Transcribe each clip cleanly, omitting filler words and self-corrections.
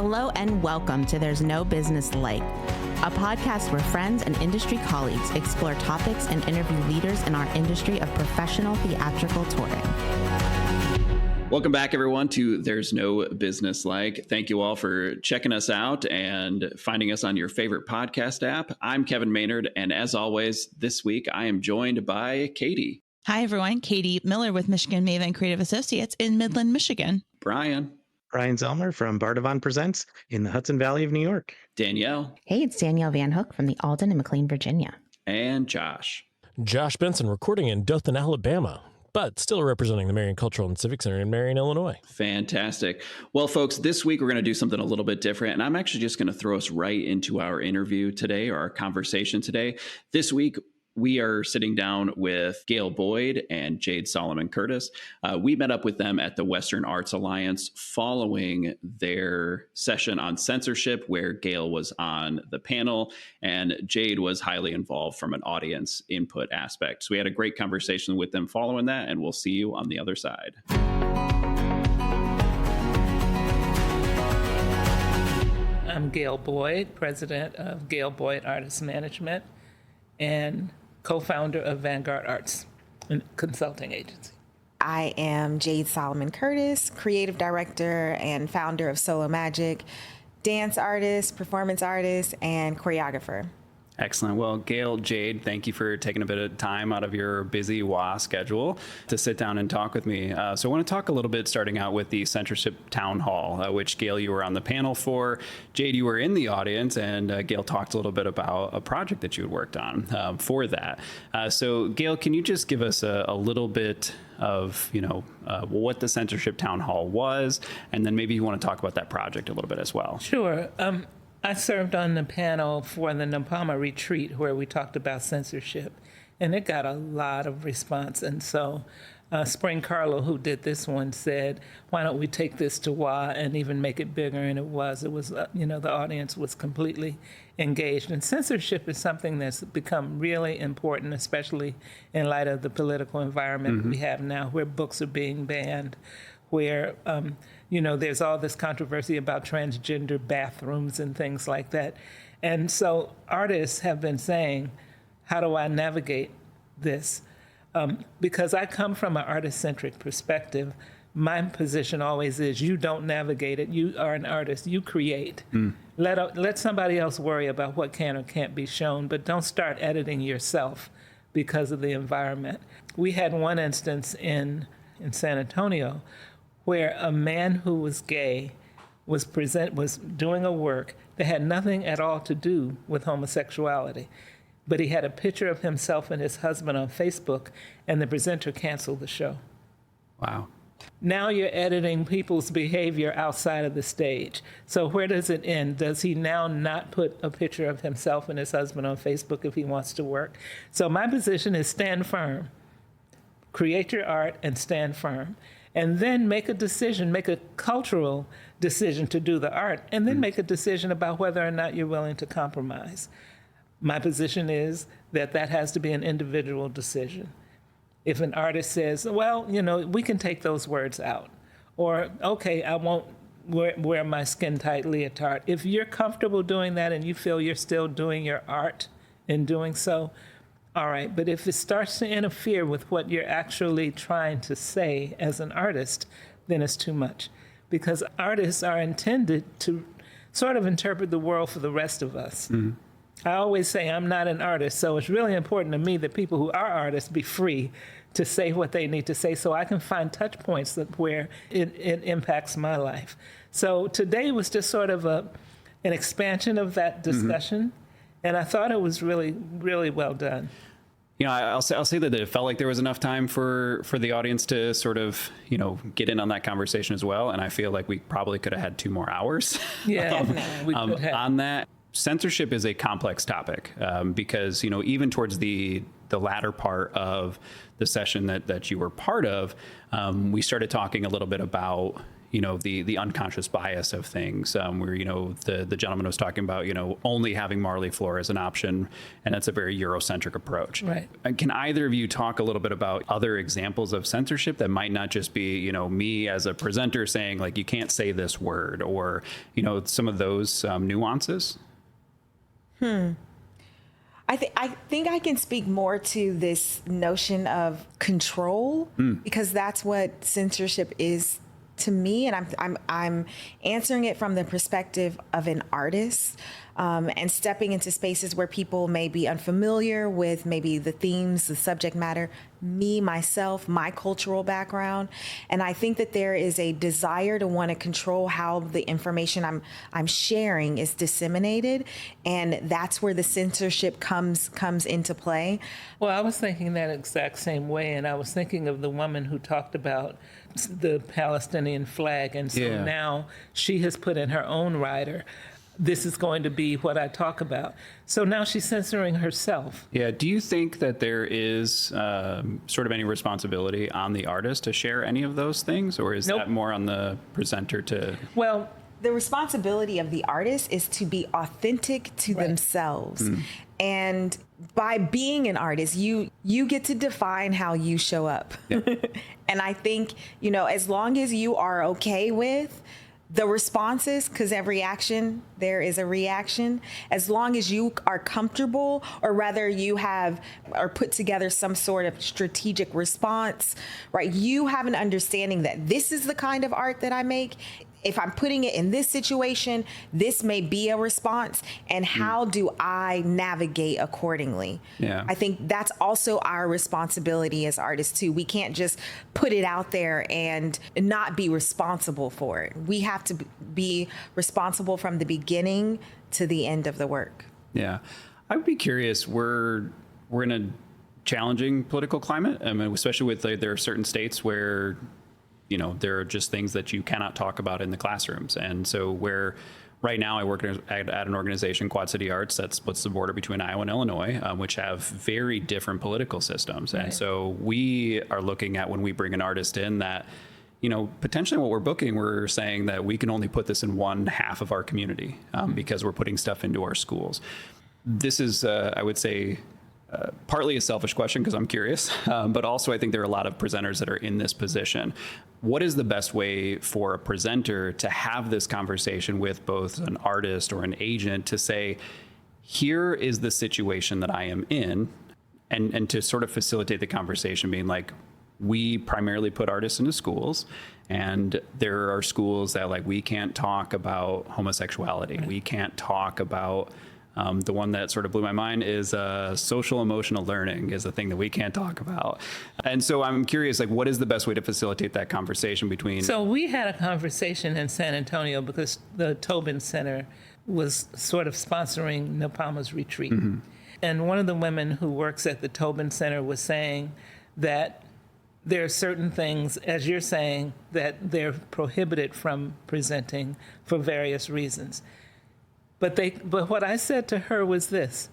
Hello and welcome to There's No Business Like, a podcast where friends and industry colleagues explore topics and interview leaders in our industry of professional theatrical touring. Welcome back, everyone, to There's No Business Like. Thank you all for checking us out and finding us on your favorite podcast app. I'm Kevin Maynard, and as always, this week I am joined by Katie. Hi, everyone. Katie Miller with Michigan Maven Creative Associates in Midland, Michigan. Brian Zellmer from Bardavon Presents in the Hudson Valley of New York. Danielle. Hey, it's Danielle Van Hook from the Alden in McLean, Virginia. And Josh Benson, recording in Dothan, Alabama, but still representing the Marion Cultural and Civic Center in Marion, Illinois. Fantastic. Well, folks, this week we're going to do something a little bit different, and I'm actually just going to throw us right into our interview today, or our conversation today. This week, we are sitting down with Gail Boyd and Jade Solomon Curtis. We met up with them at the Western Arts Alliance following their session on censorship, where Gail was on the panel and Jade was highly involved from an audience input aspect. So we had a great conversation with them following that, and we'll see you on the other side. I'm Gail Boyd, president of Gail Boyd Artist Management and co-founder of Vanguard Arts and Consulting Agency. I am Jade Solomon Curtis, creative director and founder of Solo Magic, dance artist, performance artist, and choreographer. Excellent. Well, Gail, Jade, thank you for taking a bit of time out of your busy WA schedule to sit down and talk with me. So I want to talk a little bit, starting out with the Censorship Town Hall, which, Gail, you were on the panel for. Jade, you were in the audience, and Gail talked a little bit about a project that you had worked on for that. So, Gail, can you just give us a little bit of, what the Censorship Town Hall was, and then maybe you want to talk about that project a little bit as well. Sure. I served on the panel for the Napama retreat where we talked about censorship, and it got a lot of response. And so Spring Carlo, who did this one, said, why don't we take this to WA and even make it bigger? And it was, the audience was completely engaged. And censorship is something that's become really important, especially in light of the political environment we have now, where books are being banned, where there's all this controversy about transgender bathrooms and things like that. And so artists have been saying, how do I navigate this? Because I come from an artist-centric perspective, my position always is you don't navigate it. You are an artist. You create. Let somebody else worry about what can or can't be shown, but don't start editing yourself because of the environment. We had one instance in San Antonio where a man who was gay was doing a work that had nothing at all to do with homosexuality. But he had a picture of himself and his husband on Facebook, and the presenter canceled the show. Wow. Now you're editing people's behavior outside of the stage. So where does it end? Does he now not put a picture of himself and his husband on Facebook if he wants to work? So my position is stand firm. Create your art and stand firm. And then make a decision, make a cultural decision to do the art, and then make a decision about whether or not you're willing to compromise. My position is that has to be an individual decision. If an artist says, well, we can take those words out, or, okay, I won't wear my skin-tight leotard. If you're comfortable doing that and you feel you're still doing your art in doing so, all right, but if it starts to interfere with what you're actually trying to say as an artist, then it's too much. Because artists are intended to sort of interpret the world for the rest of us. I always say I'm not an artist, so it's really important to me that people who are artists be free to say what they need to say so I can find touch points where it impacts my life. So today was just sort of an expansion of that discussion. And I thought it was really, really well done. I'll say that it felt like there was enough time for the audience to sort of, get in on that conversation as well. And I feel like we probably could have had 2 more hours we could have. on that. Censorship is a complex topic because, even towards the latter part of the session that you were part of, we started talking a little bit about, the unconscious bias of things, where, the gentleman was talking about, only having Marley floor as an option. And that's a very Eurocentric approach. Right. Can either of you talk a little bit about other examples of censorship that might not just be, me as a presenter saying, like, you can't say this word, or, some of those nuances? I think I can speak more to this notion of control, because that's what censorship is to me, and I'm answering it from the perspective of an artist, and stepping into spaces where people may be unfamiliar with maybe the themes, the subject matter, me, myself, my cultural background. And I think that there is a desire to want to control how the information I'm sharing is disseminated. And that's where the censorship comes into play. Well, I was thinking that exact same way, and I was thinking of the woman who talked about the Palestinian flag. And so now she has put in her own rider, this is going to be what I talk about. So now she's censoring herself. Yeah. Do you think that there is sort of any responsibility on the artist to share any of those things, or is that more on the presenter to? Well, the responsibility of the artist is to be authentic to themselves. And by being an artist, you get to define how you show up. And I think, as long as you are okay with the responses, because every action, there is a reaction, as long as you are comfortable, or rather you have or put together some sort of strategic response, right? You have an understanding that this is the kind of art that I make. If I'm putting it in this situation, this may be a response, and how do I navigate accordingly? Yeah. I think that's also our responsibility as artists too. We can't just put it out there and not be responsible for it. We have to be responsible from the beginning to the end of the work. Yeah. I would be curious, we're in a challenging political climate, I mean, especially with there are certain states where there are just things that you cannot talk about in the classrooms. And so right now I work at an organization, Quad City Arts, that splits the border between Iowa and Illinois, which have very different political systems. Right. And so we are looking at, when we bring an artist in, that, potentially what we're booking, we're saying that we can only put this in one half of our community, because we're putting stuff into our schools. This is, I would say, partly a selfish question because I'm curious, but also I think there are a lot of presenters that are in this position. What is the best way for a presenter to have this conversation with both an artist or an agent to say, here is the situation that I am in, and to sort of facilitate the conversation being like, we primarily put artists into schools, and there are schools that, like, we can't talk about homosexuality. Right. We can't talk about the one that sort of blew my mind is social emotional learning is a thing that we can't talk about. And so I'm curious, like, what is the best way to facilitate that conversation between? So we had a conversation in San Antonio because the Tobin Center was sort of sponsoring Napama's retreat. And one of the women who works at the Tobin Center was saying that there are certain things, as you're saying, that they're prohibited from presenting for various reasons. But what I said to her was this.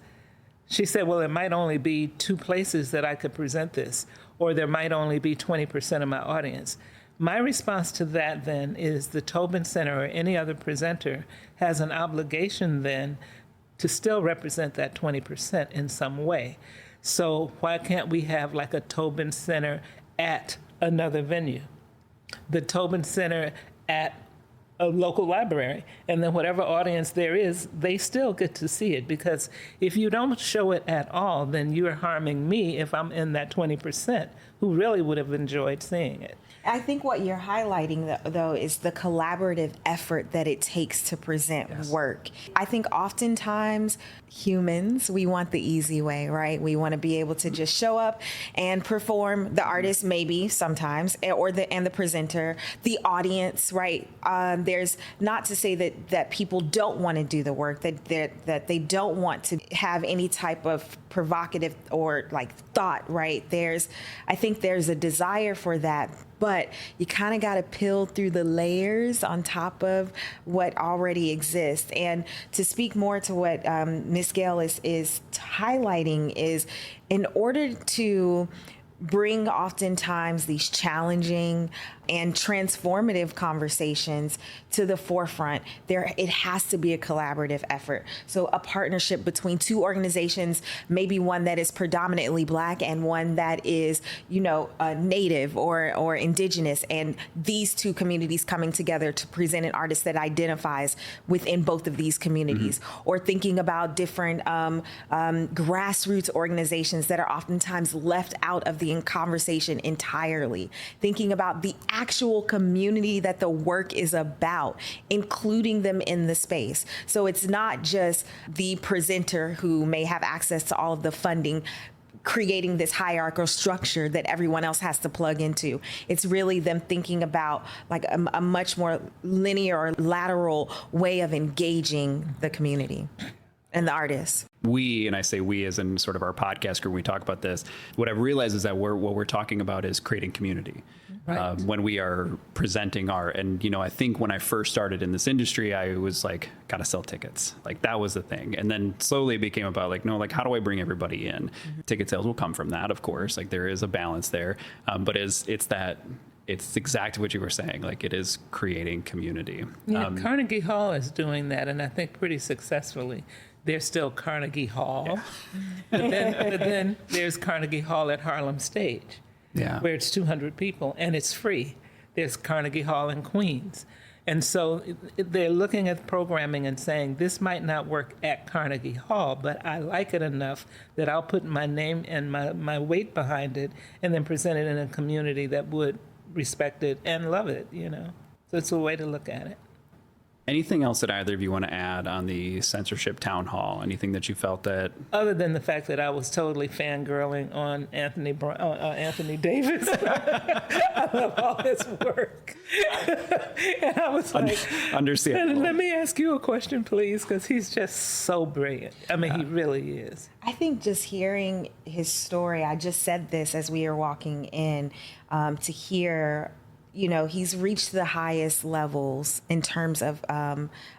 She said, well, it might only be 2 places that I could present this, or there might only be 20% of my audience. My response to that then is the Tobin Center or any other presenter has an obligation then to still represent that 20% in some way. So why can't we have like a Tobin Center at another venue? The Tobin Center at a local library, and then whatever audience there is, they still get to see it, because if you don't show it at all, then you're harming me if I'm in that 20% who really would have enjoyed seeing it. I think what you're highlighting, though, is the collaborative effort that it takes to present work. I think oftentimes humans, we want the easy way, right? We want to be able to just show up and perform. The artist, maybe sometimes, or the presenter, the audience, right? There's not to say that people don't want to do the work, that they don't want to have any type of provocative or like thought, right? I think there's a desire for that. But you kind of got to peel through the layers on top of what already exists. And to speak more to what Ms. Gail is highlighting is, in order to bring oftentimes these challenging and transformative conversations to the forefront, it has to be a collaborative effort. So a partnership between two organizations, maybe one that is predominantly Black and one that is, Native or Indigenous, and these two communities coming together to present an artist that identifies within both of these communities. Or thinking about different grassroots organizations that are oftentimes left out of the conversation entirely. Thinking about the actual community that the work is about, including them in the space. So it's not just the presenter who may have access to all of the funding creating this hierarchical structure that everyone else has to plug into. It's really them thinking about like a much more linear or lateral way of engaging the community and the artists. We, and I say we as in sort of our podcast group, we talk about this. What I've realized is that what we're talking about is creating community. Right. When we are presenting art. And, I think when I first started in this industry, I was like, gotta sell tickets. Like that was the thing. And then slowly it became about how do I bring everybody in? Ticket sales will come from that, of course. Like there is a balance there. But it's exactly what you were saying. Like it is creating community. Yeah, Carnegie Hall is doing that, and I think pretty successfully. There's still Carnegie Hall, but then there's Carnegie Hall at Harlem Stage, where it's 200 people and it's free. There's Carnegie Hall in Queens. And so they're looking at programming and saying, this might not work at Carnegie Hall, but I like it enough that I'll put my name and my weight behind it and then present it in a community that would respect it and love it, So it's a way to look at it. Anything else that either of you want to add on the censorship town hall? Anything that you felt that... Other than the fact that I was totally fangirling on Anthony Davis. I love all his work. And I was like... Understandable. Let me ask you a question, please, because he's just so brilliant. I mean, he really is. I think just hearing his story, I just said this as we were walking in, to hear... he's reached the highest levels in terms of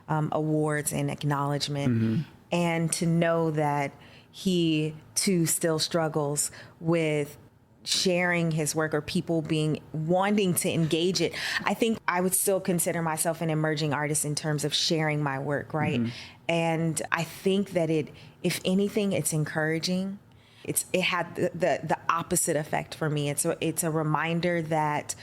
awards and acknowledgement. And to know that he, too, still struggles with sharing his work or people wanting to engage it. I think I would still consider myself an emerging artist in terms of sharing my work, right? And I think that if anything, it's encouraging. It had the opposite effect for me. It's a reminder that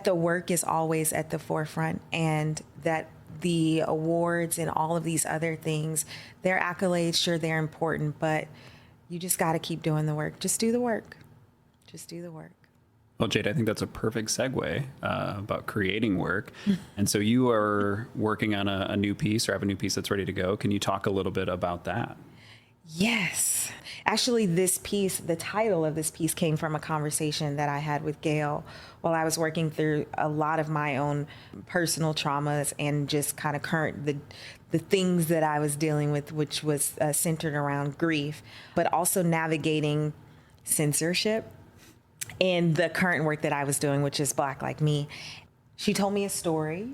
the work is always at the forefront and that the awards and all of these other things, their accolades, sure, they're important, but you just got to keep doing the work. Just do the work. Just do the work. Well, Jade, I think that's a perfect segue about creating work. And so you are working on a new piece or have a new piece that's ready to go. Can you talk a little bit about that? Yes. Actually, this piece, the title of this piece came from a conversation that I had with Gail while I was working through a lot of my own personal traumas and just kind of the things that I was dealing with, which was centered around grief, but also navigating censorship in the current work that I was doing, which is Black Like Me. She told me a story,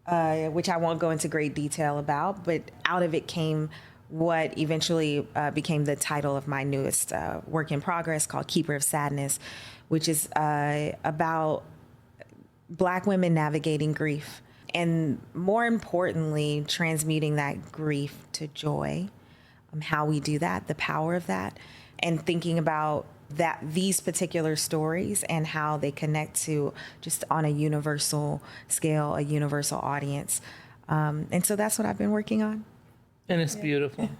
which I won't go into great detail about, but out of it came what eventually became the title of my newest work in progress called Keeper of Sadness, which is about Black women navigating grief and, more importantly, transmuting that grief to joy, how we do that, the power of that, and thinking about these particular stories and how they connect to just on a universal scale, a universal audience. And so that's what I've been working on. And it's beautiful.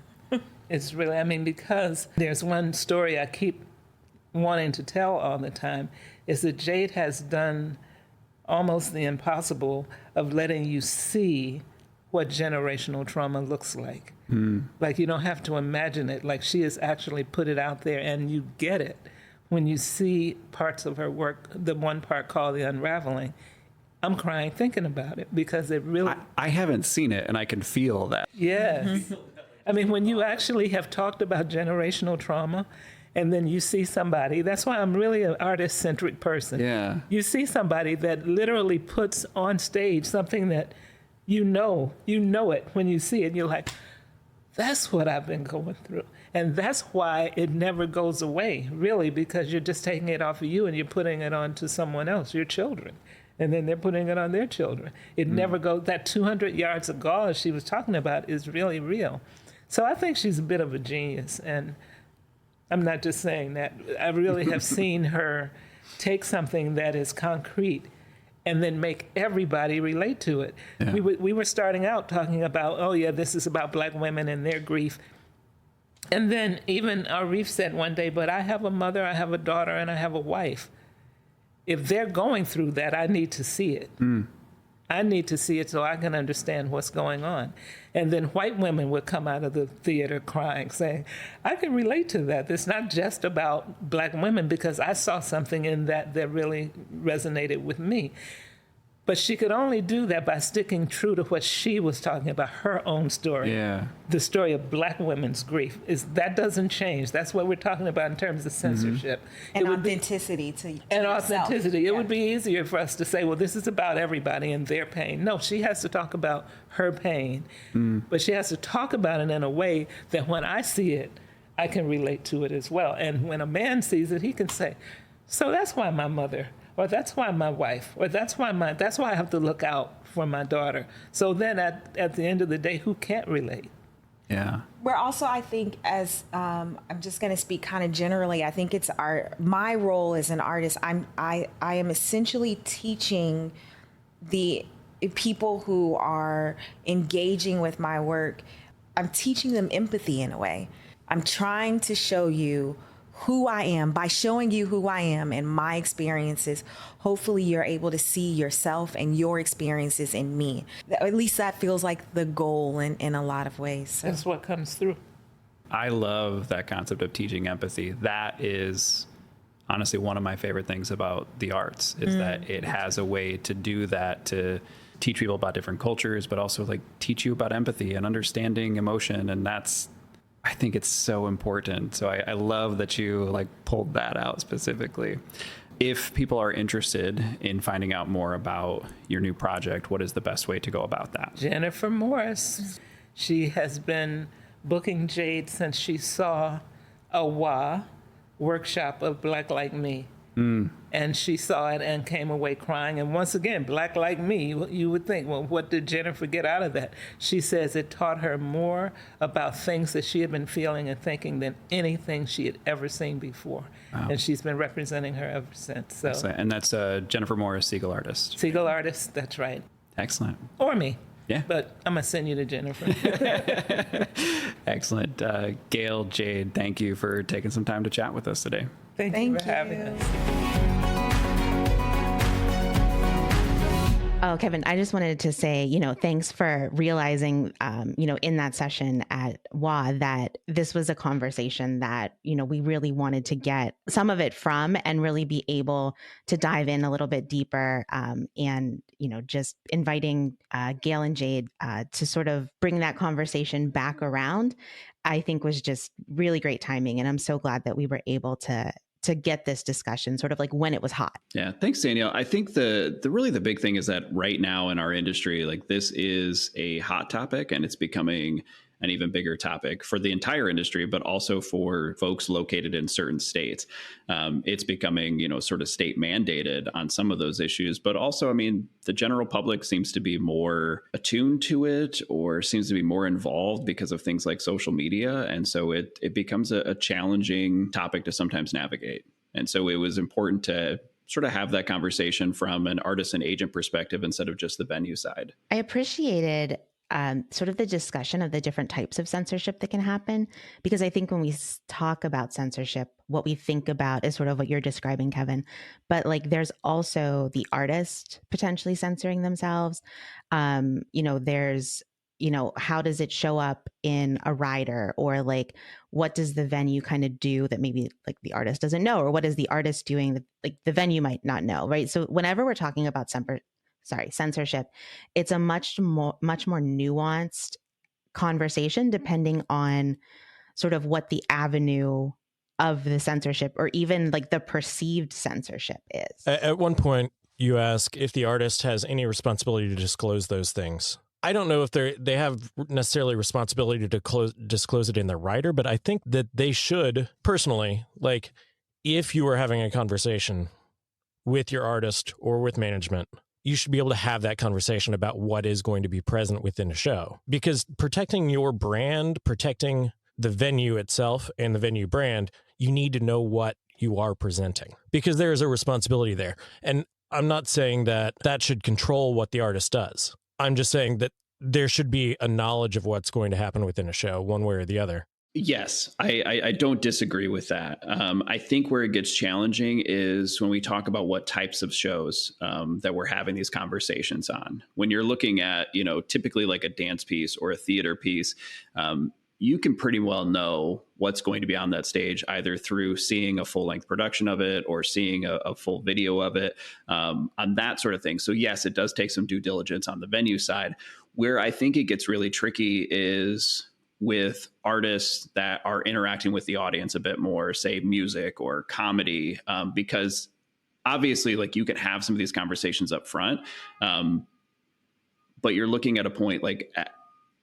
It's really, because there's one story I keep wanting to tell all the time, is that Jade has done almost the impossible of letting you see what generational trauma looks like. Like you don't have to imagine it. Like she has actually put it out there and you get it when you see parts of her work, the one part called The Unraveling. I'm crying thinking about it because it really... I haven't seen it and I can feel that. Yes. When you actually have talked about generational trauma and then you see somebody, that's why I'm really an artist-centric person. Yeah. You see somebody that literally puts on stage something that you know it when you see it. You're like, that's what I've been going through. And that's why it never goes away, really, because you're just taking it off of you and you're putting it on to someone else, your children. And then they're putting it on their children. It never goes, that 200 yards of gauze she was talking about is really real. So I think she's a bit of a genius. And I'm not just saying that. I really have seen her take something that is concrete and then make everybody relate to it. Yeah. We were starting out talking about, oh yeah, this is about Black women and their grief. And then even Arif said one day, but I have a mother, I have a daughter, and I have a wife. If they're going through that, I need to see it. I need to see it so I can understand what's going on. And then white women would come out of the theater crying, saying, I can relate to that. It's not just about Black women, because I saw something in that really resonated with me. But she could only do that by sticking true to what she was talking about, her own story. Yeah. The story of Black women's grief. That doesn't change. That's what we're talking about in terms of censorship. And authenticity to authenticity. Yeah. It would be easier for us to say, well, this is about everybody and their pain. No, she has to talk about her pain. But she has to talk about it in a way that when I see it, I can relate to it as well. And when a man sees it, he can say, so that's why my mother, or that's why my wife, or that's why I have to look out for my daughter. So then at the end of the day, who can't relate? Yeah. We're also, I think, as I'm just going to speak kind of generally, I think it's my role as an artist. I am essentially teaching the people who are engaging with my work. I'm teaching them empathy in a way. I'm trying to show you who I am. By showing you who I am and my experiences, hopefully you're able to see yourself and your experiences in me. At least that feels like the goal in a lot of ways. So. That's what comes through. I love that concept of teaching empathy. That is honestly one of my favorite things about the arts, is that it has a way to do that, to teach people about different cultures, but also like teach you about empathy and understanding emotion. And I think it's so important. So I love that you like pulled that out specifically. If people are interested in finding out more about your new project, what is the best way to go about that? Jennifer Morris. She has been booking Jade since she saw a workshop of Black Like Me. And she saw it and came away crying. And once again, Black Like Me, you would think, well, what did Jennifer get out of that? She says it taught her more about things that she had been feeling and thinking than anything she had ever seen before. Wow. And she's been representing her ever since. So. Excellent. And that's Jennifer Morris, Siegel artist. Siegel artist, that's right. Excellent. Or me. Yeah. But I'm going to send you to Jennifer. Excellent. Gail, Jade, thank you for taking some time to chat with us today. Thank you for having us. Oh, Kevin, I just wanted to say, thanks for realizing, in that session at WA that this was a conversation that, we really wanted to get some of it from and really be able to dive in a little bit deeper and, just inviting Gail and Jade to sort of bring that conversation back around, I think was just really great timing. And I'm so glad that we were able to get this discussion sort of like when it was hot. Yeah. Thanks, Danielle. I think the really the big thing is that right now in our industry, like this is a hot topic and it's becoming an even bigger topic for the entire industry, but also for folks located in certain states. It's becoming, sort of state mandated on some of those issues, but also, the general public seems to be more attuned to it or seems to be more involved because of things like social media. And so it becomes a challenging topic to sometimes navigate. And so it was important to sort of have that conversation from an artist and agent perspective instead of just the venue side. I appreciated sort of the discussion of the different types of censorship that can happen, because I think when we talk about censorship, what we think about is sort of what you're describing, Kevin, but like there's also the artist potentially censoring themselves. There's, how does it show up in a rider, or like, what does the venue kind of do that maybe like the artist doesn't know, or what is the artist doing that like the venue might not know, right? So whenever we're talking about censorship, it's a much more nuanced conversation depending on sort of what the avenue of the censorship or even like the perceived censorship is. At one point, you ask if the artist has any responsibility to disclose those things. I don't know if they have necessarily responsibility to disclose it in the writer, but I think that they should personally, like if you are having a conversation with your artist or with management, you should be able to have that conversation about what is going to be present within a show, because protecting your brand, protecting the venue itself and the venue brand, you need to know what you are presenting, because there is a responsibility there. And I'm not saying that that should control what the artist does. I'm just saying that there should be a knowledge of what's going to happen within a show, one way or the other. Yes, I don't disagree with that. I think where it gets challenging is when we talk about what types of shows that we're having these conversations on. When you're looking at, typically like a dance piece or a theater piece, you can pretty well know what's going to be on that stage, either through seeing a full length production of it or seeing a full video of it, on that sort of thing. So yes, it does take some due diligence on the venue side. Where I think it gets really tricky is with artists that are interacting with the audience a bit more, say music or comedy, because obviously like you can have some of these conversations up front, but you're looking at a point like,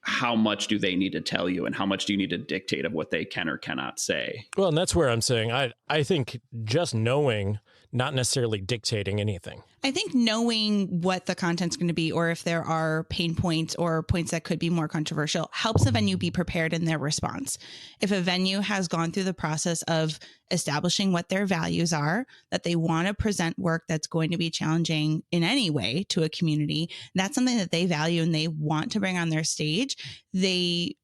how much do they need to tell you and how much do you need to dictate of what they can or cannot say? Well, and that's where I'm saying I think just knowing, not necessarily dictating anything. I think knowing what the content's going to be, or if there are pain points or points that could be more controversial, helps a venue be prepared in their response. If a venue has gone through the process of establishing what their values are, that they want to present work that's going to be challenging in any way to a community, that's something that they value and they want to bring on their stage, they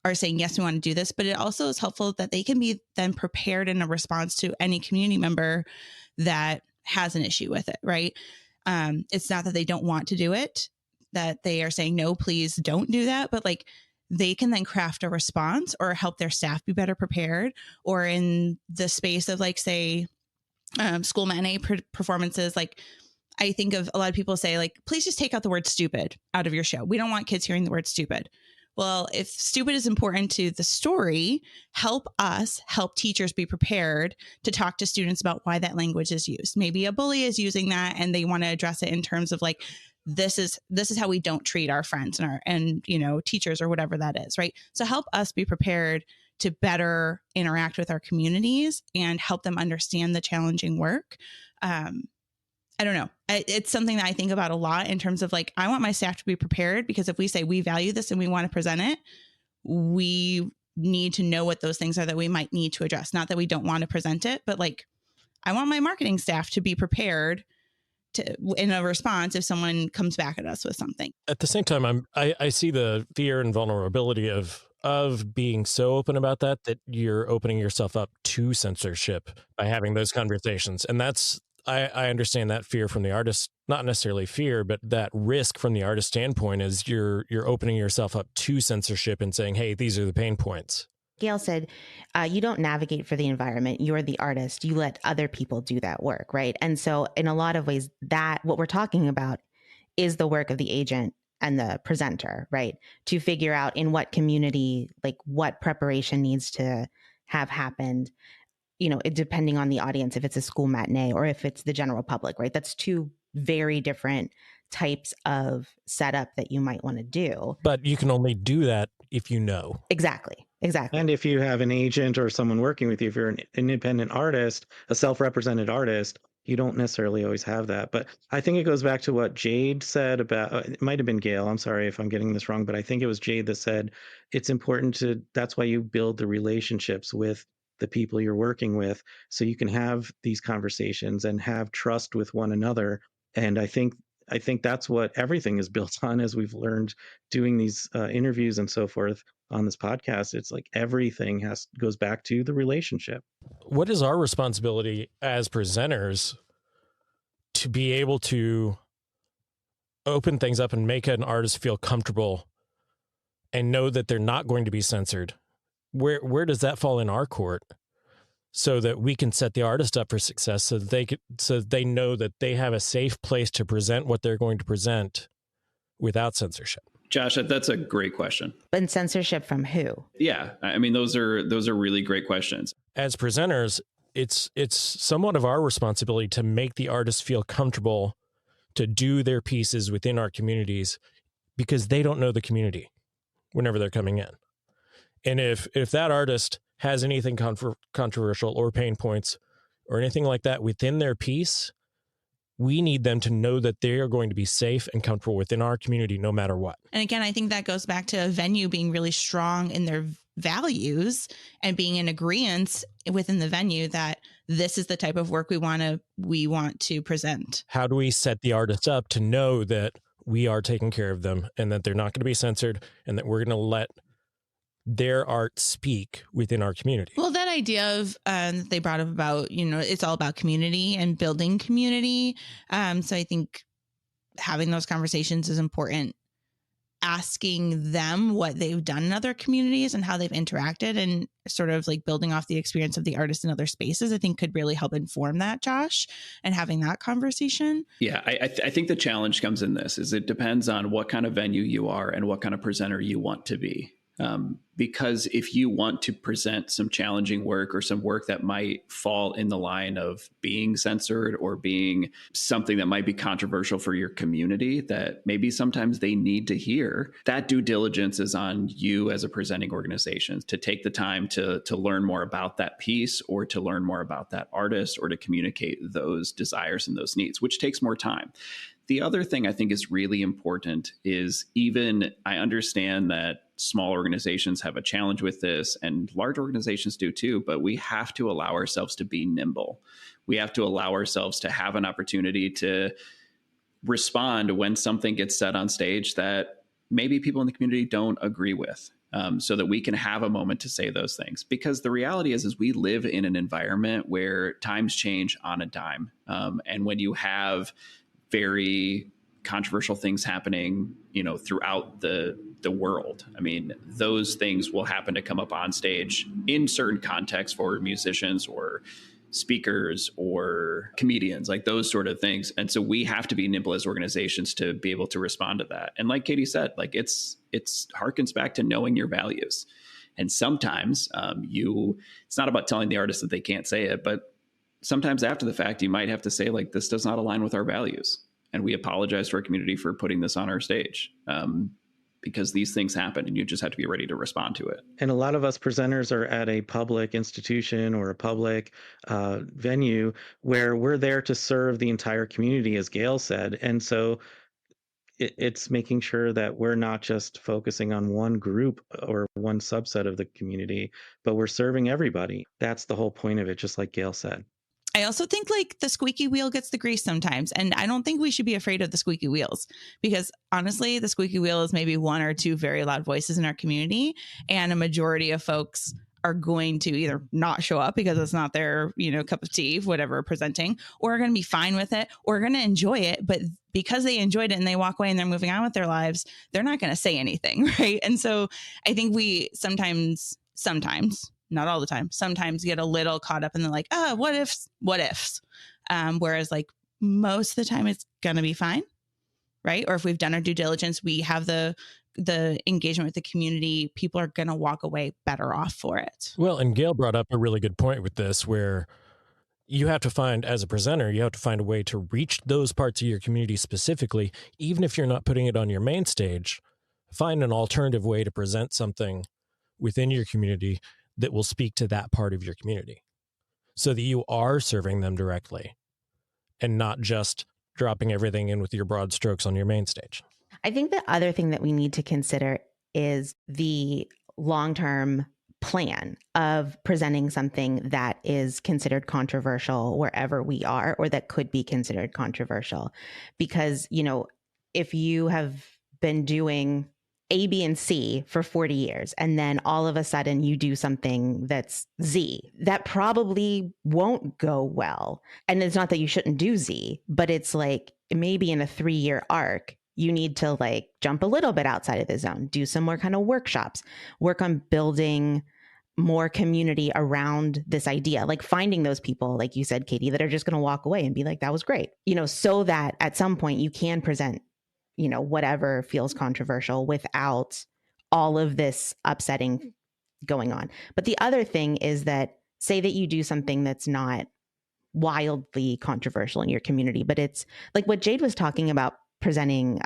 are saying, yes, we want to do this. But it also is helpful that they can be then prepared in a response to any community member that has an issue with it, right? It's not that they don't want to do it, that they are saying, no, please don't do that. But like they can then craft a response or help their staff be better prepared, or in the space of like, say, school matinee performances. Like I think of a lot of people say like, please just take out the word stupid out of your show. We don't want kids hearing the word stupid. Well, if stupid is important to the story, help teachers be prepared to talk to students about why that language is used. Maybe a bully is using that and they want to address it in terms of like, this is how we don't treat our friends and teachers or whatever that is, right? So help us be prepared to better interact with our communities and help them understand the challenging work. I don't know. It's something that I think about a lot in terms of like, I want my staff to be prepared, because if we say we value this and we want to present it, we need to know what those things are that we might need to address. Not that we don't want to present it, but like, I want my marketing staff to be prepared in a response if someone comes back at us with something. At the same time, I see the fear and vulnerability of being so open about that you're opening yourself up to censorship by having those conversations. And that's, I understand that fear from the artist, not necessarily fear, but that risk from the artist standpoint is you're opening yourself up to censorship and saying, hey, these are the pain points. Gail said, you don't navigate for the environment. You're the artist. You let other people do that work, right? And so in a lot of ways, that what we're talking about is the work of the agent and the presenter, right? To figure out in what community, like what preparation needs to have happened, depending on the audience, if it's a school matinee or if it's the general public, right? That's two very different types of setup that you might want to do. But you can only do that if you know. Exactly. And if you have an agent or someone working with you, if you're an independent artist, a self-represented artist, you don't necessarily always have that. But I think it goes back to what Jade said about, it might have been Gail. I'm sorry if I'm getting this wrong, but I think it was Jade that said it's important that's why you build the relationships with the people you're working with, so you can have these conversations and have trust with one another. And I think that's what everything is built on, as we've learned doing these interviews and so forth on this podcast. It's like everything goes back to the relationship. What is our responsibility as presenters to be able to open things up and make an artist feel comfortable and know that they're not going to be censored? Where does that fall in our court, so that we can set the artist up for success, so that they know that they have a safe place to present what they're going to present without censorship? Josh, that's a great question. And censorship from who? Yeah, I mean, those are really great questions. As presenters, it's somewhat of our responsibility to make the artist feel comfortable to do their pieces within our communities, because they don't know the community whenever they're coming in. And if that artist has anything controversial or pain points or anything like that within their piece, we need them to know that they are going to be safe and comfortable within our community no matter what. And again, I think that goes back to a venue being really strong in their values and being in agreement within the venue that this is the type of work we want to present. How do we set the artists up to know that we are taking care of them and that they're not going to be censored and that we're going to let their art speak within our community? Well, that idea of they brought up about, it's all about community and building community. So I think having those conversations is important. Asking them what they've done in other communities and how they've interacted and sort of like building off the experience of the artist in other spaces, I think could really help inform that, Josh, and having that conversation. Yeah, I think the challenge comes in this is it depends on what kind of venue you are and what kind of presenter you want to be. Because if you want to present some challenging work or some work that might fall in the line of being censored or being something that might be controversial for your community that maybe sometimes they need to hear, that due diligence is on you as a presenting organization to take the time to learn more about that piece or to learn more about that artist or to communicate those desires and those needs, which takes more time. The other thing I think is really important is I understand that small organizations have a challenge with this and large organizations do too, but we have to allow ourselves to be nimble. We have to allow ourselves to have an opportunity to respond when something gets said on stage that maybe people in the community don't agree with. So that we can have a moment to say those things. Because the reality is we live in an environment where times change on a dime. And when you have very controversial things happening, throughout the world. I mean, those things will happen to come up on stage in certain contexts for musicians or speakers or comedians, like those sort of things. And so we have to be nimble as organizations to be able to respond to that. And like Katie said, like it's harkens back to knowing your values. And sometimes it's not about telling the artist that they can't say it, but sometimes after the fact, you might have to say, like, this does not align with our values. And we apologize to our community for putting this on our stage because these things happen and you just have to be ready to respond to it. And a lot of us presenters are at a public institution or a public venue where we're there to serve the entire community, as Gail said. And so it's making sure that we're not just focusing on one group or one subset of the community, but we're serving everybody. That's the whole point of it, just like Gail said. I also think like the squeaky wheel gets the grease sometimes. And I don't think we should be afraid of the squeaky wheels because honestly, the squeaky wheel is maybe one or two very loud voices in our community. And a majority of folks are going to either not show up because it's not their, cup of tea, whatever presenting, or are going to be fine with it or are going to enjoy it. But because they enjoyed it and they walk away and they're moving on with their lives, they're not going to say anything. Right. And so I think we sometimes, not all the time, sometimes get a little caught up in the like, what ifs. Whereas like most of the time it's going to be fine. Right. Or if we've done our due diligence, we have the engagement with the community, people are going to walk away better off for it. Well, and Gail brought up a really good point with this, where you have to find, as a presenter, you have to find a way to reach those parts of your community specifically, even if you're not putting it on your main stage, find an alternative way to present something within your community that will speak to that part of your community so that you are serving them directly and not just dropping everything in with your broad strokes on your main stage. I think the other thing that we need to consider is the long-term plan of presenting something that is considered controversial wherever we are, or that could be considered controversial. Because, if you have been doing A, B, and C for 40 years, and then all of a sudden you do something that's Z, that probably won't go well. And it's not that you shouldn't do Z, but it's like maybe in a 3-year arc, you need to like jump a little bit outside of the zone, do some more kind of workshops, work on building more community around this idea, like finding those people, like you said, Katie, that are just going to walk away and be like, that was great, so that at some point you can present, whatever feels controversial without all of this upsetting going on. But the other thing is that say that you do something that's not wildly controversial in your community, but it's like what Jade was talking about, presenting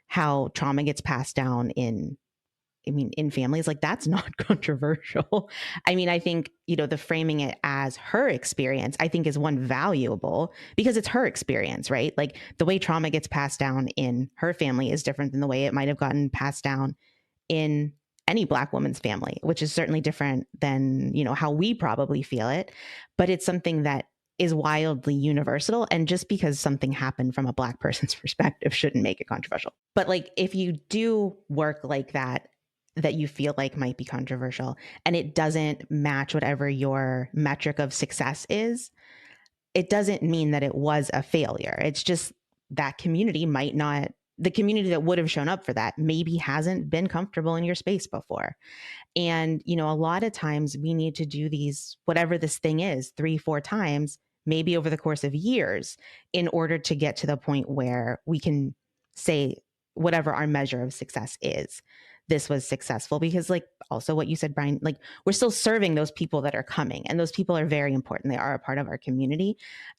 how trauma gets passed down in families, like that's not controversial. I mean, I think, the framing it as her experience, I think is one valuable because it's her experience, right? Like the way trauma gets passed down in her family is different than the way it might have gotten passed down in any Black woman's family, which is certainly different than, how we probably feel it. But it's something that is wildly universal. And just because something happened from a Black person's perspective shouldn't make it controversial. But like, if you do work like that you feel like might be controversial and it doesn't match whatever your metric of success is, it doesn't mean that it was a failure. It's just that community might not, the community that would have shown up for that maybe hasn't been comfortable in your space before. And, a lot of times we need to do these, whatever this thing is, 3-4 times, maybe over the course of years, in order to get to the point where we can say whatever our measure of success is, this was successful. Because like also what you said, Brian, like we're still serving those people that are coming, and those people are very important. They are a part of our community.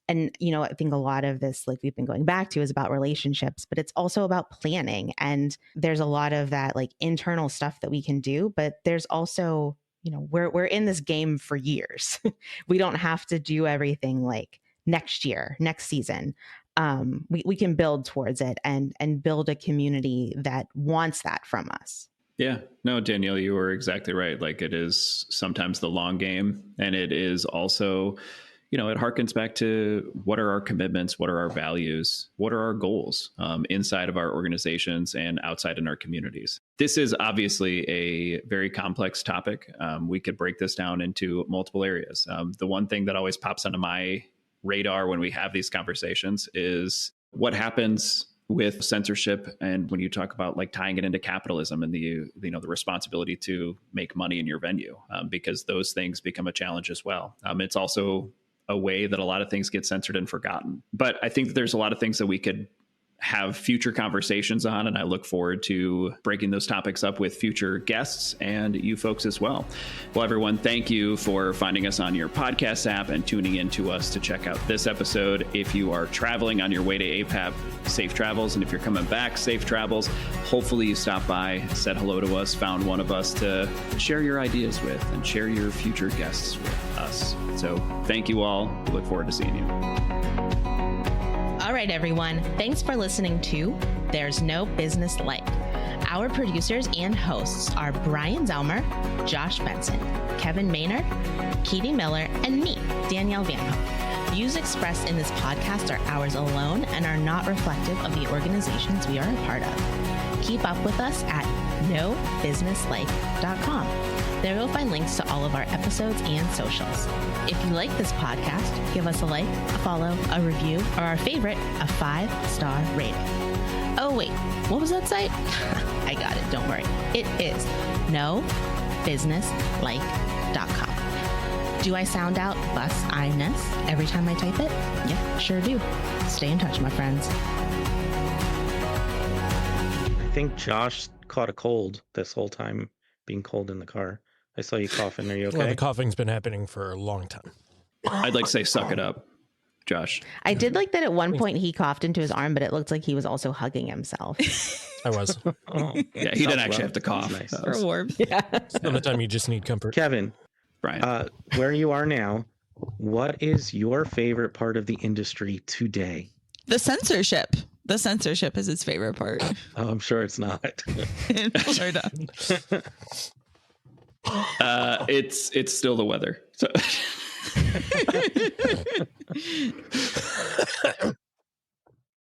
And, I think a lot of this, like we've been going back to, is about relationships, but it's also about planning. And there's a lot of that like internal stuff that we can do, but there's also, we're in this game for years. We don't have to do everything like next year, next season. We can build towards it and build a community that wants that from us. Yeah, no, Danielle, you were exactly right. Like it is sometimes the long game, and it is also, it harkens back to what are our commitments, what are our values, what are our goals inside of our organizations and outside in our communities. This is obviously a very complex topic. We could break this down into multiple areas. The one thing that always pops onto my radar when we have these conversations is what happens with censorship, and when you talk about like tying it into capitalism and the responsibility to make money in your venue, because those things become a challenge as well. It's also a way that a lot of things get censored and forgotten. But I think that there's a lot of things that we could have future conversations on, and I look forward to breaking those topics up with future guests and you folks as well. Well, everyone, thank you for finding us on your podcast app and tuning in to us to check out this episode. If you are traveling on your way to APAP, safe travels. And if you're coming back, safe travels. Hopefully you stopped by, said hello to us, found one of us to share your ideas with and share your future guests with us. So thank you all. We look forward to seeing you. All right, everyone. Thanks for listening to There's No Business Like. Our producers and hosts are Brian Zelmer, Josh Benson, Kevin Maynard, Katie Miller, and me, Danielle Van Hook. Views expressed in this podcast are ours alone and are not reflective of the organizations we are a part of. Keep up with us at nobusinesslike.com. There you'll find links to all of our episodes and socials. If you like this podcast, give us a like, a follow, a review, or our favorite, a 5-star rating. Oh wait, what was that site? I got it, don't worry. It is nobusinesslike.com. Do I sound out bus-I-ness every time I type it? Yep, sure do. Stay in touch, my friends. I think Josh caught a cold this whole time, being cold in the car. I saw you coughing. Are you okay? Well, the coughing's been happening for a long time. I'd like to say suck it up, Josh. I did like that at one point he coughed into his arm, but it looked like he was also hugging himself. I was. Yeah, he didn't actually have to cough. Nice. For warmth. Yeah. Some of the time you just need comfort. Kevin, Brian. Where you are now, what is your favorite part of the industry today? The censorship. The censorship is his favorite part. Oh, I'm sure it's not. In Florida. It's still the weather. So